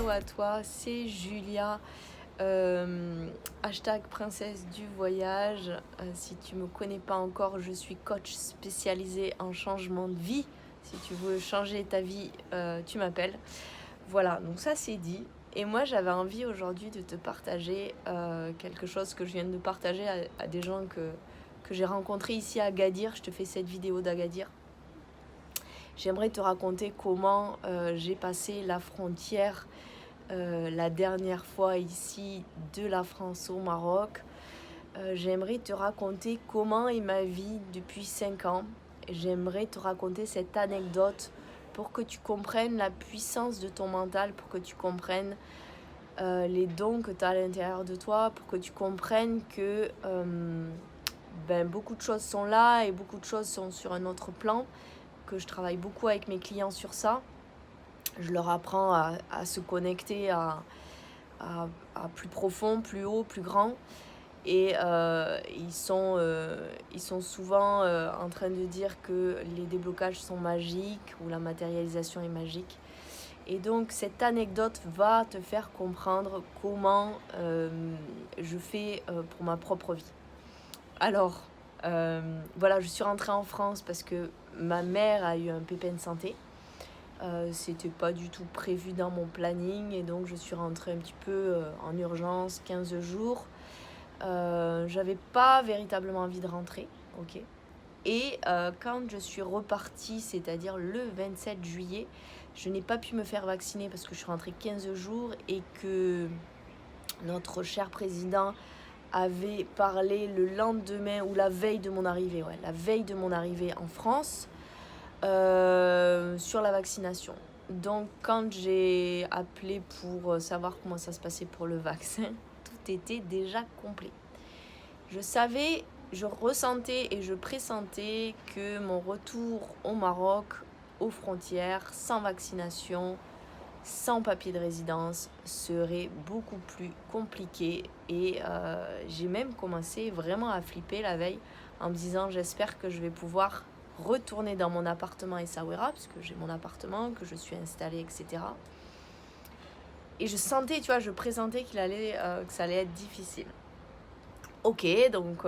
Hello à toi, c'est Julia, hashtag princesse du voyage. Si tu me connais pas encore, je suis coach spécialisée en changement de vie. Si tu veux changer ta vie, tu m'appelles. Voilà, donc ça c'est dit. Et moi j'avais envie aujourd'hui de te partager quelque chose que je viens de partager à des gens que j'ai rencontrés ici à Agadir. Je te fais cette vidéo d'Agadir. J'aimerais te raconter comment j'ai passé la frontière la dernière fois ici de la France au Maroc. J'aimerais te raconter comment est ma vie depuis 5 ans. J'aimerais te raconter cette anecdote pour que tu comprennes la puissance de ton mental, pour que tu comprennes les dons que tu as à l'intérieur de toi, pour que tu comprennes que beaucoup de choses sont là et beaucoup de choses sont sur un autre plan, que je travaille beaucoup avec mes clients sur ça. Je leur apprends à se connecter à plus profond, plus haut, plus grand. Et ils sont souvent en train de dire que les déblocages sont magiques ou la matérialisation est magique. Et donc cette anecdote va te faire comprendre comment je fais pour ma propre vie. Alors, voilà, je suis rentrée en France parce que ma mère a eu un pépin de santé. C'était pas du tout prévu dans mon planning et donc je suis rentrée un petit peu en urgence, 15 jours. J'avais pas véritablement envie de rentrer, ok. Et quand je suis repartie, c'est-à-dire le 27 juillet, je n'ai pas pu me faire vacciner parce que je suis rentrée 15 jours et que notre cher président avait parlé le lendemain ou la veille de mon arrivée, la veille de mon arrivée en France, sur la vaccination. Donc quand j'ai appelé pour savoir comment ça se passait pour le vaccin, tout était déjà complet. Je savais, je ressentais et je pressentais que mon retour au Maroc, aux frontières, sans vaccination, sans papier de résidence, serait beaucoup plus compliqué. Et j'ai même commencé vraiment à flipper la veille en me disant j'espère que je vais pouvoir retourner dans mon appartement à Essaouira, parce que j'ai mon appartement, que je suis installée, etc. Et je sentais, tu vois, je pressentais que ça allait être difficile. Ok, donc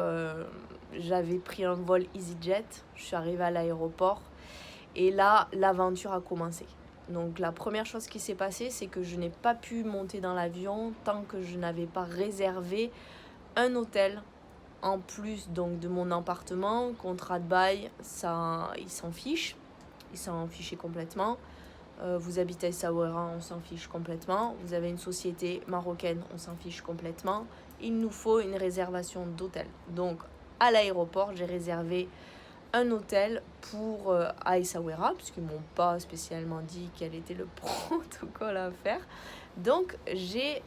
j'avais pris un vol EasyJet, je suis arrivée à l'aéroport et là, l'aventure a commencé. Donc la première chose qui s'est passée, c'est que je n'ai pas pu monter dans l'avion tant que je n'avais pas réservé un hôtel en plus donc de mon appartement. Contrat de bail, ça, ils s'en fichent complètement. Vous habitez à Essaouira, on s'en fiche complètement. Vous avez une société marocaine, on s'en fiche complètement. Il nous faut une réservation d'hôtel. Donc à l'aéroport, j'ai réservé un hôtel pour à Essaouira, puisqu'ils ne m'ont pas spécialement dit quel était le protocole à faire. Donc j'ai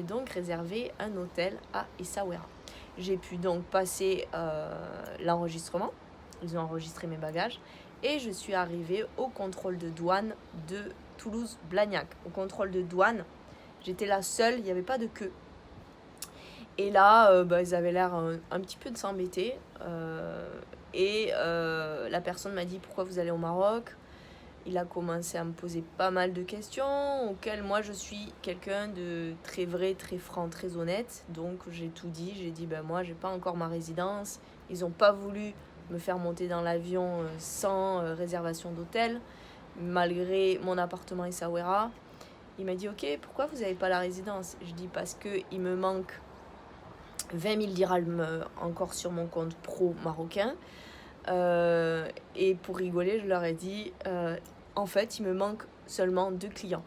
donc réservé un hôtel à Essaouira. J'ai pu donc passer l'enregistrement. Ils ont enregistré mes bagages. Et je suis arrivée au contrôle de douane de Toulouse-Blagnac. Au contrôle de douane, j'étais la seule, il n'y avait pas de queue. Et là, ils avaient l'air un petit peu de s'embêter. La personne m'a dit « Pourquoi vous allez au Maroc ?» Il a commencé à me poser pas mal de questions, auxquelles moi je suis quelqu'un de très vrai, très franc, très honnête. Donc j'ai tout dit, j'ai dit moi j'ai pas encore ma résidence. Ils n'ont pas voulu me faire monter dans l'avion sans réservation d'hôtel, malgré mon appartement à Essaouira. Il m'a dit ok, pourquoi vous n'avez pas la résidence? Je dis parce qu'il me manque 20 000 dirhams encore sur mon compte pro marocain. Et pour rigoler, je leur ai dit en fait, il me manque seulement 2 clients.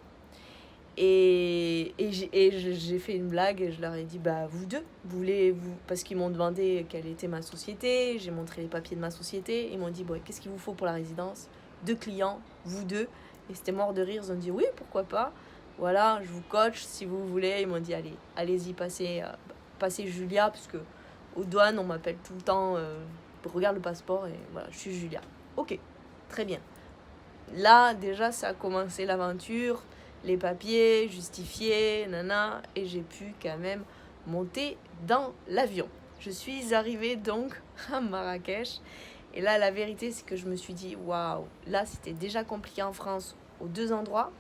Et j'ai fait une blague et je leur ai dit vous deux, voulez-vous, parce qu'ils m'ont demandé quelle était ma société, j'ai montré les papiers de ma société, ils m'ont dit qu'est-ce qu'il vous faut pour la résidence? 2 clients, vous deux. Et c'était mort de rire, ils ont dit oui, pourquoi pas, voilà, je vous coach si vous voulez. Ils m'ont dit allez-y, passez Julia, parce que aux douanes on m'appelle tout le temps, regarde le passeport et voilà, je suis Julia. Ok, très bien. Là déjà ça a commencé l'aventure, les papiers justifiés, et j'ai pu quand même monter dans l'avion. Je suis arrivée donc à Marrakech et là la vérité c'est que je me suis dit waouh, là c'était déjà compliqué en France aux 2 endroits.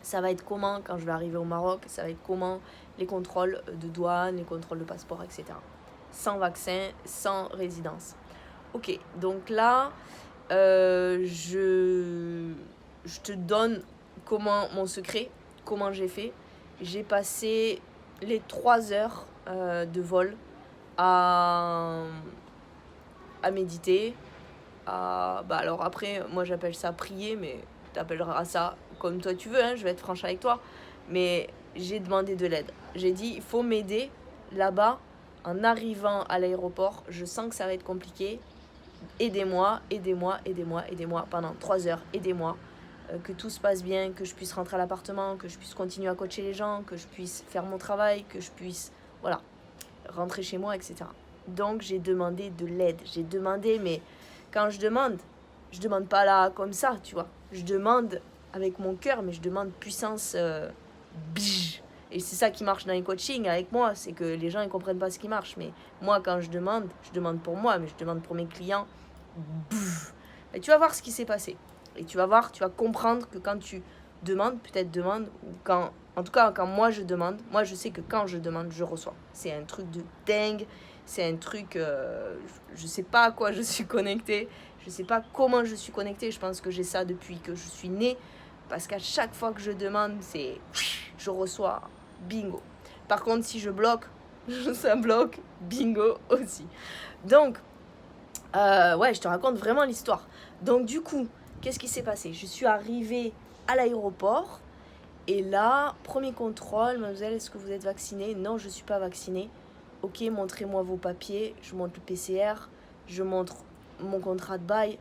Ça va être comment quand je vais arriver au Maroc, ça va être comment les contrôles de douane, les contrôles de passeport, etc. Sans vaccin, sans résidence. Ok, donc là, je te donne comment mon secret, comment j'ai fait. J'ai passé les 3 heures de vol à méditer. Alors après, moi j'appelle ça prier, mais t'appelleras ça comme toi tu veux, hein, je vais être franche avec toi. Mais j'ai demandé de l'aide. J'ai dit, il faut m'aider là-bas. En arrivant à l'aéroport, je sens que ça va être compliqué. Aidez-moi, aidez-moi, aidez-moi, aidez-moi pendant 3 heures, aidez-moi. Que tout se passe bien, que je puisse rentrer à l'appartement, que je puisse continuer à coacher les gens, que je puisse faire mon travail, que je puisse, voilà, rentrer chez moi, etc. Donc j'ai demandé de l'aide. J'ai demandé, mais quand je demande pas là comme ça, tu vois. Je demande avec mon cœur, mais je demande puissance bj. Et c'est ça qui marche dans les coachings avec moi, c'est que les gens ils comprennent pas ce qui marche. Mais moi, quand je demande pour moi, mais je demande pour mes clients. Bff. Et tu vas voir ce qui s'est passé. Et tu vas voir, tu vas comprendre que quand tu demandes, ou quand, en tout cas quand moi je demande, moi je sais que quand je demande, je reçois. C'est un truc de dingue, c'est un truc, je sais pas à quoi je suis connectée, je sais pas comment je suis connectée, je pense que j'ai ça depuis que je suis née, parce qu'à chaque fois que je demande, je reçois, bingo. Par contre, si je bloque, ça bloque, bingo aussi. Donc, ouais, je te raconte vraiment l'histoire. Donc du coup, qu'est-ce qui s'est passé? Je suis arrivée à l'aéroport et là, premier contrôle, mademoiselle, est-ce que vous êtes vaccinée? Non, je ne suis pas vaccinée. Ok, montrez-moi vos papiers. Je montre le PCR, je montre mon contrat de bail.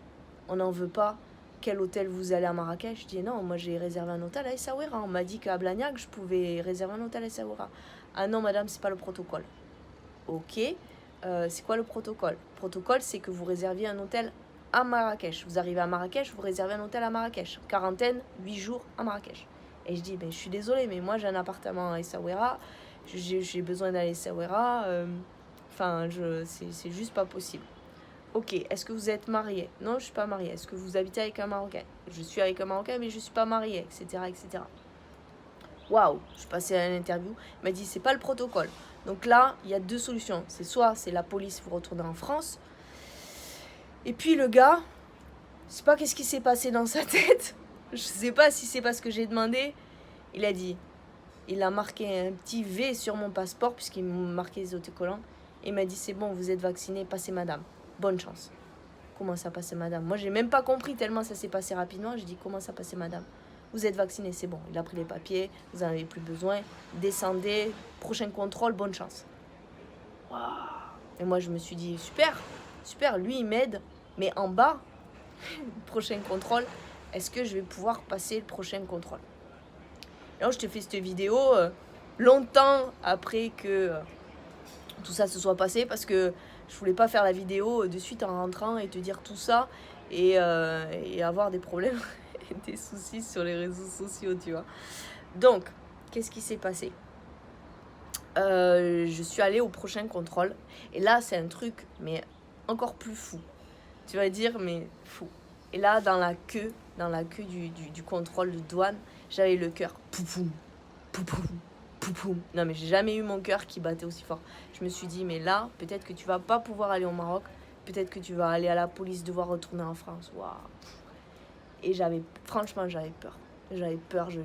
On n'en veut pas. Quel hôtel vous allez à Marrakech? Je dis non, moi j'ai réservé un hôtel à Essaouira. On m'a dit qu'à Blagnac, je pouvais réserver un hôtel à Essaouira. Ah non, madame, c'est pas le protocole. Ok. C'est quoi le protocole? Le protocole, c'est que vous réserviez un hôtel à Marrakech. Vous arrivez à Marrakech, vous réservez un hôtel à Marrakech. Quarantaine, 8 jours à Marrakech. Et je dis, je suis désolée, mais moi j'ai un appartement à Essaouira. J'ai besoin d'aller à Essaouira. C'est juste pas possible. Ok, est-ce que vous êtes marié? Non, je suis pas mariée. Est-ce que vous habitez avec un Marocain? Je suis avec un Marocain, mais je suis pas mariée, etc., etc. Waouh, je suis passée à l'interview. Il m'a dit, c'est pas le protocole. Donc là, il y a 2 solutions. C'est soit c'est la police, vous retournez en France. Et puis le gars, je sais pas qu'est-ce qui s'est passé dans sa tête. Je sais pas si c'est parce que j'ai demandé. Il a dit, il a marqué un petit V sur mon passeport, puisqu'il m'a marqué les autocollants. Et il m'a dit, c'est bon, vous êtes vacciné, passez madame. Bonne chance. Comment ça passez madame? Moi, j'ai même pas compris tellement ça s'est passé rapidement. J'ai dit, comment ça passez madame? Vous êtes vacciné, c'est bon. Il a pris les papiers, vous n'en avez plus besoin. Descendez, prochain contrôle, bonne chance. Waouh. Et moi, je me suis dit, super, lui, il m'aide. Mais en bas, prochain contrôle, est-ce que je vais pouvoir passer le prochain contrôle? Alors, je te fais cette vidéo longtemps après que tout ça se soit passé, parce que je voulais pas faire la vidéo de suite en rentrant et te dire tout ça et avoir des problèmes et des soucis sur les réseaux sociaux, tu vois. Donc, qu'est-ce qui s'est passé? Je suis allée au prochain contrôle et là, c'est un truc, mais encore plus fou. Tu vas dire, mais fou. Et là, dans la queue du contrôle de douane, j'avais le cœur. Poupoum, poupoum, poupoum. Non, mais j'ai jamais eu mon cœur qui battait aussi fort. Je me suis dit, mais là, peut-être que tu vas pas pouvoir aller au Maroc. Peut-être que tu vas aller à la police, devoir retourner en France. Waouh. Et franchement, j'avais peur.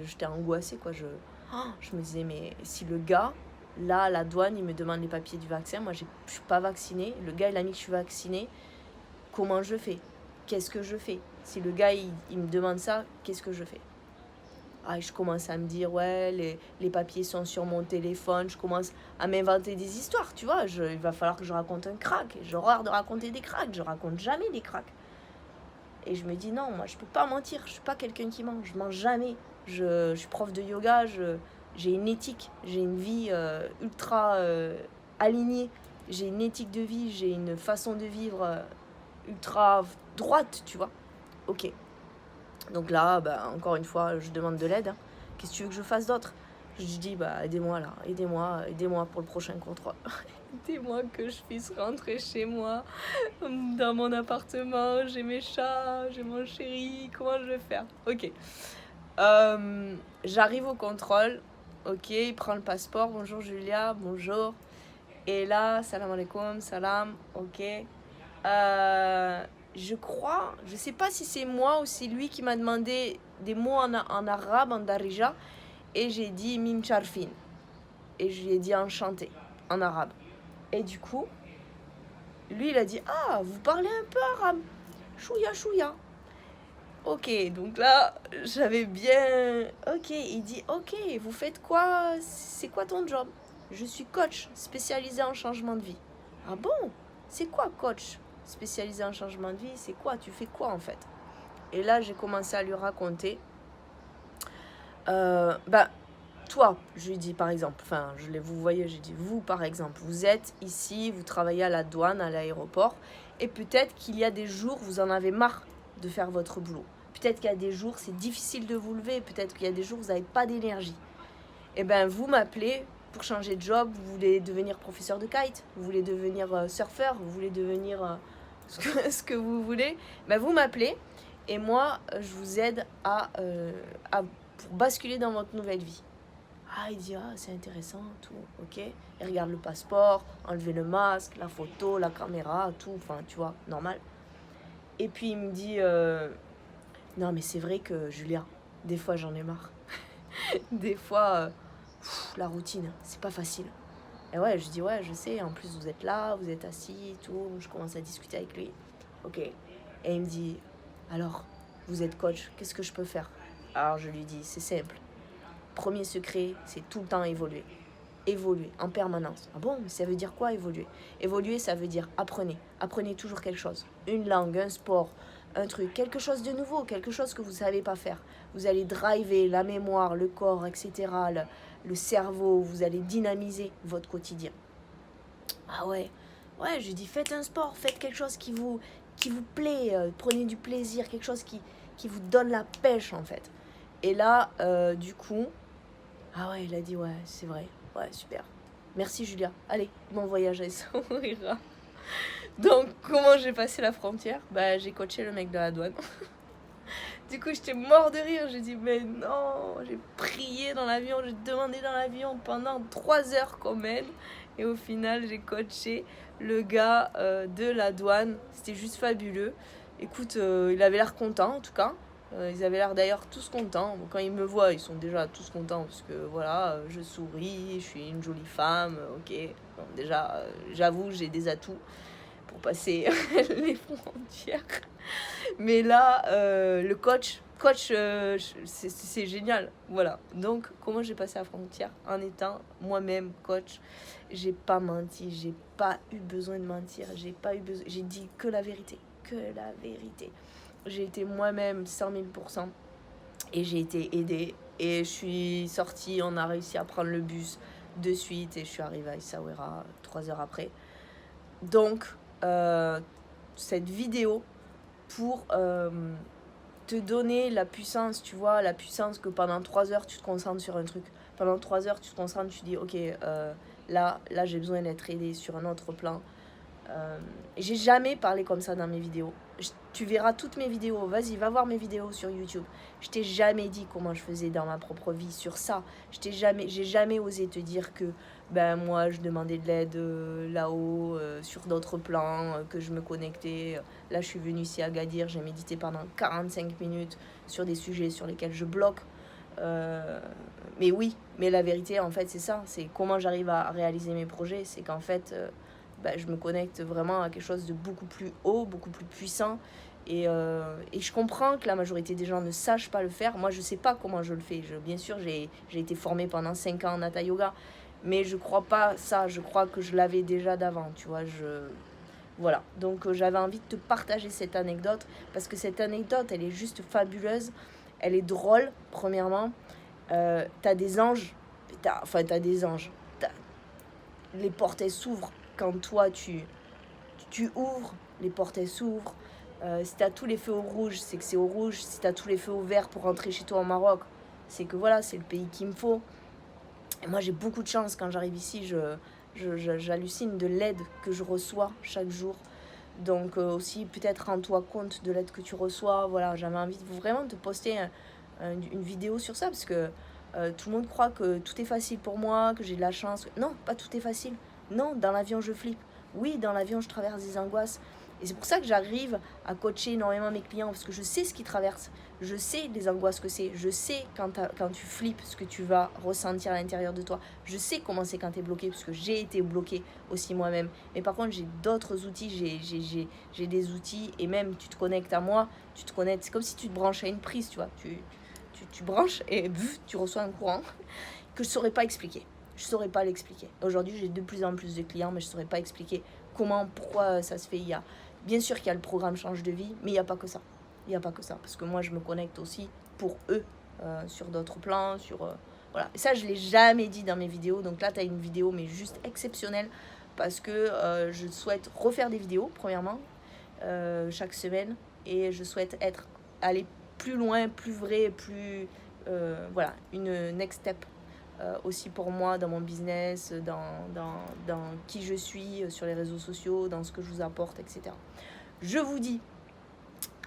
J'étais angoissée, quoi. Je me disais, mais si le gars, là, la douane, il me demande les papiers du vaccin. Moi, je suis pas vaccinée. Le gars, il a mis que je suis vaccinée. Comment je fais? Qu'est-ce que je fais? Si le gars, il me demande ça, qu'est-ce que je fais? Je commence à me dire, ouais, les papiers sont sur mon téléphone. Je commence à m'inventer des histoires, tu vois. Il va falloir que je raconte un crack. J'ai horreur de raconter des cracks. Je raconte jamais des cracks. Et je me dis, non, moi, je peux pas mentir. Je suis pas quelqu'un qui ment. Je mens jamais. Je suis prof de yoga. J'ai une éthique. J'ai une vie ultra alignée. J'ai une éthique de vie. J'ai une façon de vivre ultra droite, tu vois. Ok. Donc là, encore une fois, je demande de l'aide. Qu'est-ce que tu veux que je fasse d'autre? Je dis, aidez-moi là. Aidez-moi pour le prochain contrôle. Aidez-moi que je puisse rentrer chez moi, dans mon appartement. J'ai mes chats, j'ai mon chéri. Comment je vais faire? Ok. J'arrive au contrôle. Ok, il prend le passeport. Bonjour Julia, bonjour. Et là, salam alaikum, salam, ok. Je crois, je sais pas si c'est moi ou c'est lui qui m'a demandé des mots en arabe, en darija. Et j'ai dit mim charfin. Et je lui ai dit enchanté, en arabe. Et du coup, lui il a dit ah, vous parlez un peu arabe. Chouya, chouya. Ok, donc là, j'avais bien... Ok, il dit, ok, vous faites quoi? C'est quoi ton job? Je suis coach spécialisé en changement de vie. Ah bon? C'est quoi coach spécialisé en changement de vie? C'est quoi? Tu fais quoi en fait? Et là, j'ai commencé à lui raconter. Toi, je lui dis par exemple, vous voyez, j'ai dit, vous par exemple, vous êtes ici, vous travaillez à la douane, à l'aéroport, et peut-être qu'il y a des jours, vous en avez marre de faire votre boulot. Peut-être qu'il y a des jours, c'est difficile de vous lever, peut-être qu'il y a des jours, vous n'avez pas d'énergie. Et bien, vous m'appelez pour changer de job, vous voulez devenir professeur de kite, vous voulez devenir surfeur, vous voulez devenir ce que vous voulez, ben, vous m'appelez, et moi, je vous aide pour basculer dans votre nouvelle vie. Ah, il dit, ah, c'est intéressant, tout, ok. Il regarde le passeport, enlever le masque, la photo, la caméra, tout, enfin, tu vois, normal. Et puis il me dit, non, mais c'est vrai que Julia, des fois j'en ai marre. Des fois, la routine, c'est pas facile. Et ouais, je dis, ouais, je sais, en plus vous êtes là, vous êtes assis, tout. Je commence à discuter avec lui. Ok. Et il me dit, alors, vous êtes coach, qu'est-ce que je peux faire? Alors je lui dis, c'est simple. Premier secret, c'est tout le temps évoluer. Évoluer en permanence. Ah bon, mais ça veut dire quoi évoluer? Évoluer, ça veut dire apprenez. Apprenez toujours quelque chose. Une langue, un sport, un truc, quelque chose de nouveau, quelque chose que vous ne savez pas faire. Vous allez driver la mémoire, le corps, etc., le cerveau, vous allez dynamiser votre quotidien. Ah ouais, je lui dis faites un sport, faites quelque chose qui vous plaît, prenez du plaisir, quelque chose qui vous donne la pêche en fait. Et là, du coup, ah ouais, il a dit ouais, c'est vrai, ouais, super. Merci Julia, allez, bon voyage à Essaouira. Donc, comment j'ai passé la frontière? Bah, j'ai coaché le mec de la douane. Du coup, j'étais mort de rire. J'ai dit, mais non, j'ai prié dans l'avion, j'ai demandé dans l'avion pendant 3 heures qu'on m'aide. Et au final, j'ai coaché le gars de la douane. C'était juste fabuleux. Écoute, il avait l'air content en tout cas. Ils avaient l'air d'ailleurs tous contents. Bon, quand ils me voient, ils sont déjà tous contents parce que voilà, je souris, je suis une jolie femme. Ok, bon, déjà, j'avoue, j'ai des atouts pour passer les frontières. Mais là, le coach c'est génial. Voilà. Donc, comment j'ai passé la frontière? En étant moi-même coach. J'ai pas menti, j'ai pas eu besoin de mentir, j'ai dit que la vérité. Que la vérité. J'ai été moi-même 100 000% et j'ai été aidée. Et je suis sortie, on a réussi à prendre le bus de suite et je suis arrivée à Essaouira 3 heures après. Donc, cette vidéo pour te donner la puissance, tu vois, la puissance que pendant 3 heures, tu te concentres sur un truc. Pendant 3 heures, tu te concentres, tu dis, ok, là j'ai besoin d'être aidé sur un autre plan. J'ai jamais parlé comme ça dans mes vidéos. Tu verras toutes mes vidéos, vas-y, va voir mes vidéos sur YouTube. Je t'ai jamais dit comment je faisais dans ma propre vie sur ça. J'ai jamais osé te dire que ben moi je demandais de l'aide là-haut, sur d'autres plans, que je me connectais. Là je suis venue ici à Agadir, j'ai médité pendant 45 minutes sur des sujets sur lesquels je bloque. Mais oui, mais la vérité en fait c'est ça, c'est comment j'arrive à réaliser mes projets, c'est qu'en fait je me connecte vraiment à quelque chose de beaucoup plus haut, beaucoup plus puissant. Et je comprends que la majorité des gens ne sachent pas le faire. Moi, je ne sais pas comment je le fais. Bien sûr, j'ai été formée pendant 5 ans en Hatha Yoga. Mais je ne crois pas ça. Je crois que je l'avais déjà d'avant. Tu vois, voilà. Donc, j'avais envie de te partager cette anecdote. Parce que cette anecdote, elle est juste fabuleuse. Elle est drôle, premièrement. T'as des anges. T'as des anges. Les portes, elles s'ouvrent. Quand toi, tu ouvres, les portes, elles s'ouvrent. Si t'as tous les feux au rouge, c'est que c'est au rouge. Si t'as tous les feux au vert pour rentrer chez toi au Maroc, c'est que voilà, c'est le pays qu'il me faut. Et moi, j'ai beaucoup de chance quand j'arrive ici. J'hallucine de l'aide que je reçois chaque jour. Donc aussi, peut-être rends-toi compte de l'aide que tu reçois. Voilà, j'avais envie de vraiment te poster une vidéo sur ça, parce que tout le monde croit que tout est facile pour moi, que j'ai de la chance. Non, pas tout est facile. Non, dans l'avion, je flippe. Oui, dans l'avion, je traverse des angoisses. Et c'est pour ça que j'arrive à coacher énormément mes clients, parce que je sais ce qu'ils traversent. Je sais les angoisses que c'est. Je sais quand tu flippes ce que tu vas ressentir à l'intérieur de toi. Je sais comment c'est quand tu es bloqué, parce que j'ai été bloqué aussi moi-même. Mais par contre, j'ai d'autres outils. J'ai des outils, et même tu te connectes à moi, tu te connectes. C'est comme si tu te branches à une prise, tu vois. Tu branches et tu reçois un courant que je ne saurais pas expliquer. Je ne saurais pas l'expliquer. Aujourd'hui, j'ai de plus en plus de clients, mais je ne saurais pas expliquer comment, pourquoi ça se fait. Bien sûr qu'il y a le programme Change de vie, mais il n'y a pas que ça. Il n'y a pas que ça. Parce que moi, je me connecte aussi pour eux, sur d'autres plans, voilà. Et ça, je ne l'ai jamais dit dans mes vidéos. Donc là, tu as une vidéo, mais juste exceptionnelle, parce que je souhaite refaire des vidéos, premièrement, chaque semaine. Et je souhaite aller plus loin, plus vrai, voilà, une next step aussi pour moi dans mon business, dans qui je suis sur les réseaux sociaux, dans ce que je vous apporte, etc. Je vous dis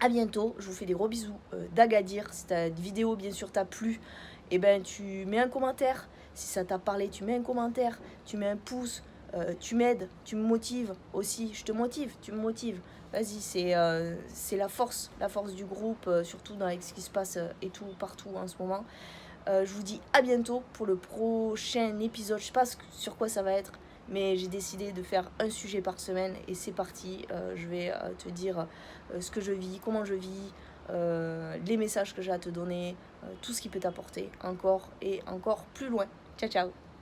à bientôt, je vous fais des gros bisous d'Agadir. Si ta vidéo bien sûr t'a plu, eh ben, tu mets un commentaire. Si ça t'a parlé, tu mets un commentaire, tu mets un pouce, tu m'aides, tu me motives aussi. Je te motive, tu me motives. Vas-y, c'est la force du groupe, surtout avec ce qui se passe et tout partout en ce moment. Je vous dis à bientôt pour le prochain épisode. Je sais pas sur quoi ça va être, mais j'ai décidé de faire un sujet par semaine et c'est parti. Je vais te dire ce que je vis, comment je vis, les messages que j'ai à te donner, tout ce qui peut t'apporter encore et encore plus loin. Ciao, ciao!